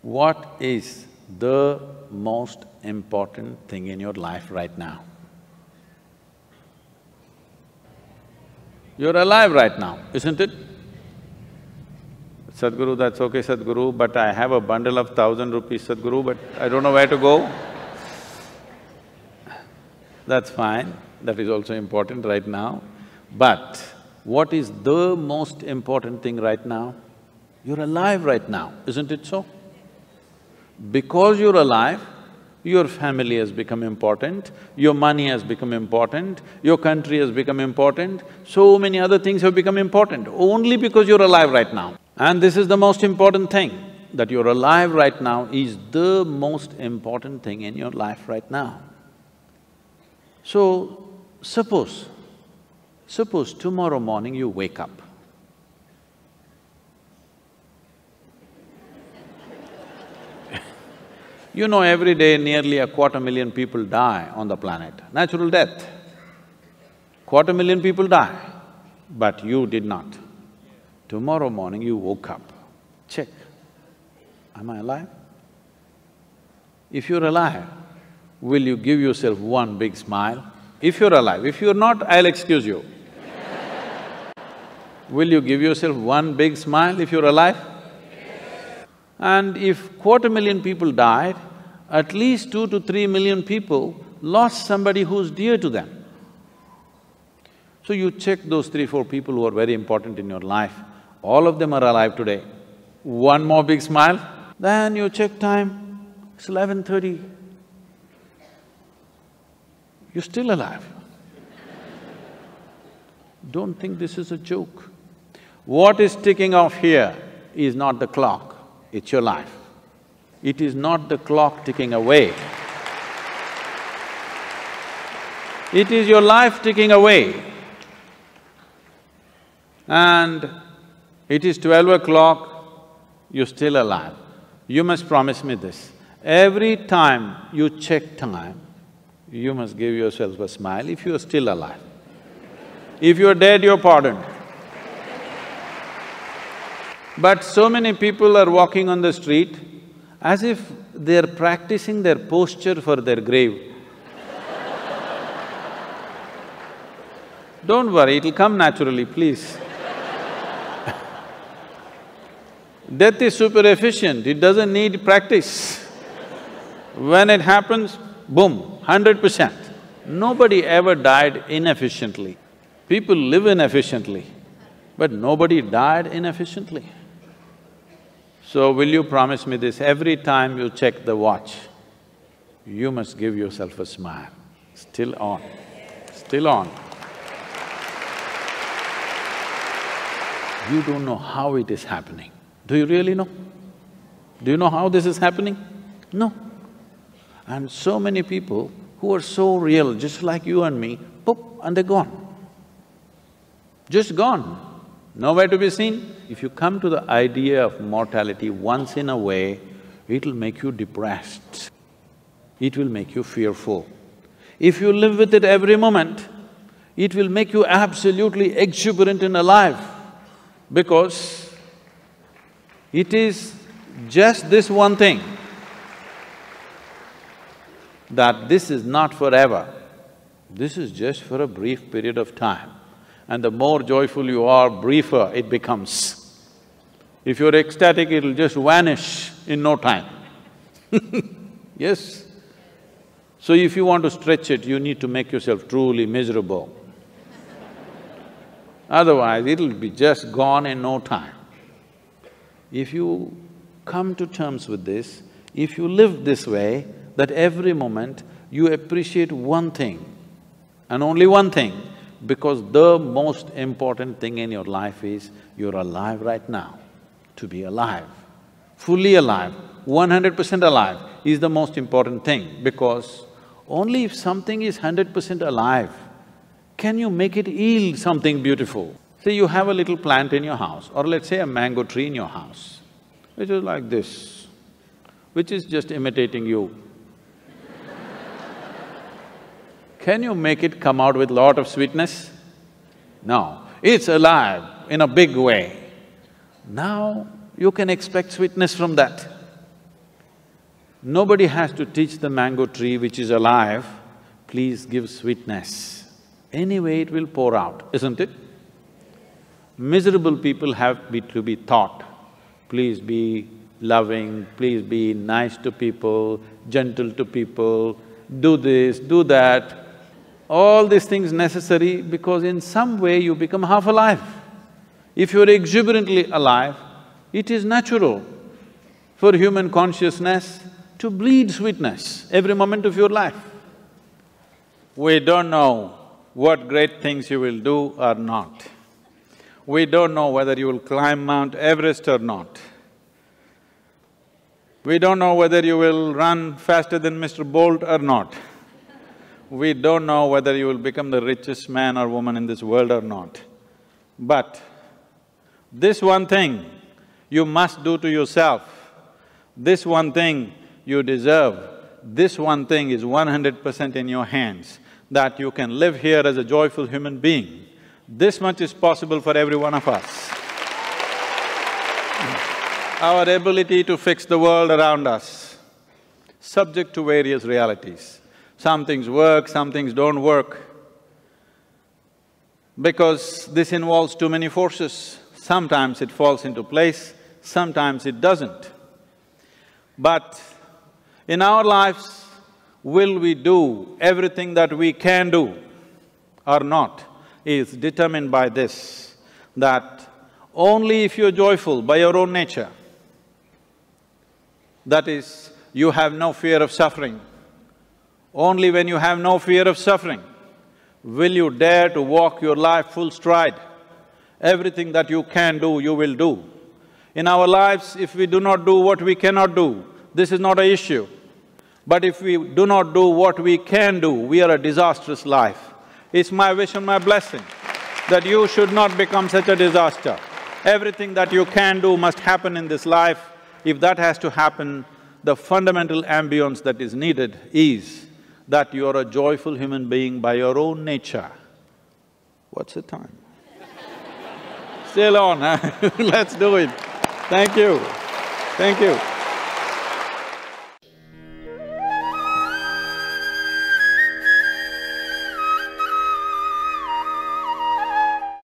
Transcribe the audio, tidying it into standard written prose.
What is the most important thing in your life right now? You're alive right now, isn't it? Sadhguru, that's okay, Sadhguru, but I have a bundle of 1,000 rupees, Sadhguru, but I don't know where to go. That's fine, that is also important right now. But what is the most important thing right now? You're alive right now, isn't it so? Because you're alive, your family has become important, your money has become important, your country has become important, so many other things have become important, only because you're alive right now. And this is the most important thing, that you're alive right now is the most important thing in your life right now. So, suppose tomorrow morning you wake up. You know, every day nearly 250,000 people die on the planet, natural death. 250,000 people die, but you did not. Tomorrow morning you woke up, check, am I alive? If you're alive, will you give yourself one big smile? If you're alive, if you're not, I'll excuse you. Will you give yourself one big smile if you're alive? And if 250,000 people died, at least 2 to 3 million people lost somebody who's dear to them. So you check those 3-4 people who are very important in your life, all of them are alive today. One more big smile, then you check time, it's 11:30. You're still alive. Don't think this is a joke. What is ticking off here is not the clock, it's your life. It is not the clock ticking away. It is your life ticking away. And it is 12 o'clock, you're still alive. You must promise me this, every time you check time, you must give yourself a smile if you are still alive. If you are dead, you're pardoned. But so many people are walking on the street as if they're practicing their posture for their grave. Don't worry, it'll come naturally, please. Death is super efficient, it doesn't need practice. When it happens, boom, 100%. Nobody ever died inefficiently. People live inefficiently, but nobody died inefficiently. So will you promise me this, every time you check the watch, you must give yourself a smile. Still on, still on. You don't know how it is happening. Do you really know? Do you know how this is happening? No. And so many people who are so real, just like you and me, poof, and they're gone. Just gone, nowhere to be seen. If you come to the idea of mortality once in a way, it'll make you depressed, it will make you fearful. If you live with it every moment, it will make you absolutely exuberant and alive, because it is just this one thing, that this is not forever, this is just for a brief period of time. And the more joyful you are, briefer it becomes. If you're ecstatic, it'll just vanish in no time. Yes? So if you want to stretch it, you need to make yourself truly miserable. Otherwise, it'll be just gone in no time. If you come to terms with this, if you live this way, that every moment you appreciate one thing and only one thing, because the most important thing in your life is you're alive right now. To be alive, fully alive, 100% alive is the most important thing, because only if something is 100% alive, can you make it yield something beautiful. Say you have a little plant in your house, or let's say a mango tree in your house, which is like this, which is just imitating you. Can you make it come out with lot of sweetness? No, it's alive in a big way. Now you can expect sweetness from that. Nobody has to teach the mango tree which is alive, please give sweetness. Anyway it will pour out, isn't it? Miserable people have to be taught, please be loving, please be nice to people, gentle to people, do this, do that. All these things necessary because in some way you become half alive. If you're exuberantly alive, it is natural for human consciousness to bleed sweetness every moment of your life. We don't know what great things you will do or not. We don't know whether you will climb Mount Everest or not. We don't know whether you will run faster than Mr. Bolt or not. We don't know whether you will become the richest man or woman in this world or not. But this one thing you must do to yourself, this one thing you deserve, this one thing is 100% in your hands, that you can live here as a joyful human being. This much is possible for every one of us. Our ability to fix the world around us, subject to various realities. Some things work, some things don't work. Because this involves too many forces, sometimes it falls into place, sometimes it doesn't. But in our lives, will we do everything that we can do or not is determined by this, that only if you're joyful by your own nature, that is, you have no fear of suffering, only when you have no fear of suffering will you dare to walk your life full stride. Everything that you can do, you will do. In our lives, if we do not do what we cannot do, this is not an issue. But if we do not do what we can do, we are a disastrous life. It's my wish and my blessing that you should not become such a disaster. Everything that you can do must happen in this life. If that has to happen, the fundamental ambience that is needed is that you are a joyful human being by your own nature. What's the time? Still on, huh? Let's do it. Thank you. Thank you.